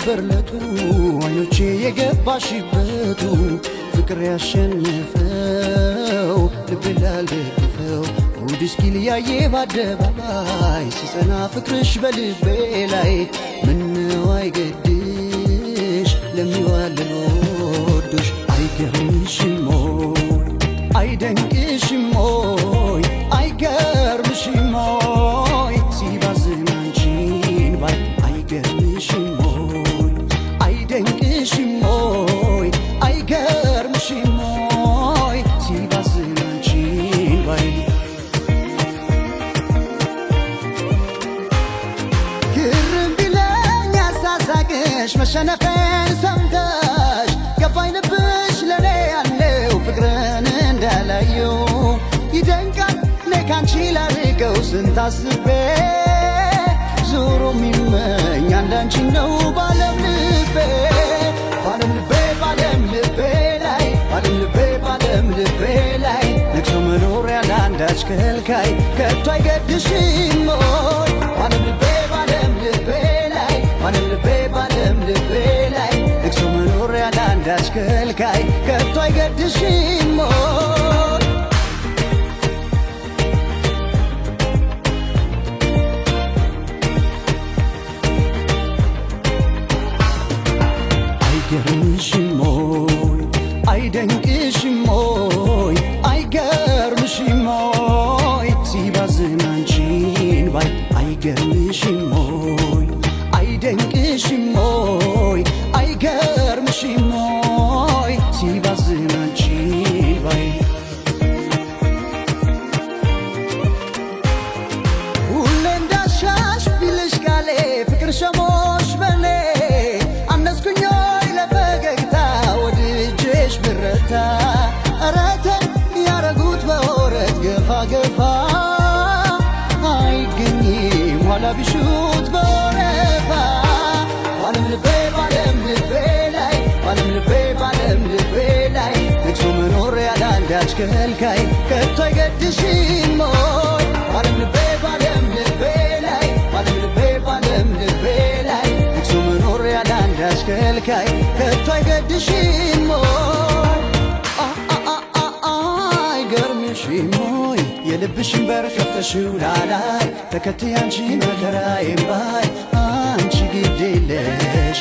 ነበር ለቱ አይኖቼ የገባሽበቱ ፍቅር ያሸነፈው ልቤ ላልደግፈው ውድ እስኪል ያየ ባደባባይ ሲጸና ፍቅርሽ በልቤ ላይ ምነው አይገድሽ ለሚዋልል ወዶሽ አይገርምሽም ሆይ አይደንቅሽም ሆይ አይገርምሽም ሆይ ሲባዝን አንቺን ባይ አይገርምሽም ሆይ አይደንቅሽም ሆይ አይገርምሽም ሆይ ሲባዝን አንቺን ባይ ግርም ቢለኝ ያሳሳቅሽ መሸነፌን ሰምተሽ ገባኝ ልብሽ ለኔ ያለው ፍቅርን እንዳላየው ይደንቃል እኔ ካንቺ ላርቀው ስንታስቤ ዞሮ ሚመኝ አንዳንቺ ነው ባለም ልቤ ባለም ልቤ ባለም ልቤ ላይ ባለም ልቤ ባለም ልቤ ላይ ነግሶ መኖሪያ ለአንዳች ከልካይ ከቶ አይገድሽም ሆይ ባለም ልቤ ባለም ልቤ ላይ ባለም ልቤ ባለም ልቤ ላይ ነግሶ መኖሪያ ለአንዳች ከልካይ ከቶ አይገድሽም ሆይ አይገርምሽም ሆይ አይደንቅሽም ሆይ አይገርምሽም ሆይ ሲባዝን አንቺን ባይ አይገርምሽም ሆይ አይደንቅሽም ሆይ አይገርምሽም ሆይ ሲባዝን አንቺን ባይ ሁሌ እንዳሻሽ ቢልሽ ቃሌ ፍቅር ሸሞሽ በኔ አነስኩኝ ለፈገግታ ወድጄሽ ብረታ አረተን ያረጉት በወረት ገፋ ገፋ አይገኝም ኋላ ቢሹት በወረፋ ባለም ልቤ ባለም ልቤ ላይ ባለም ልቤ ባለም ልቤ ላይ ነግሶ መኖሪያ ለአንዳች ከልካይ ከቶ አይገድሽም ሆይ ባለም ልቤ ባለም ልቤ ላይ ባለም ልቤ ባለም ልቤ ላይ ነግሶ መኖሪያ ለአንዳች ከልካይ ከቶ አይገድሽም ሆይ አይገርምሽም ሆይ የልብሽን በር ከፍተሽው ላላይ ተከትዬ አንቺ መከራዬን ባይ አንቺ ግድ የለሽ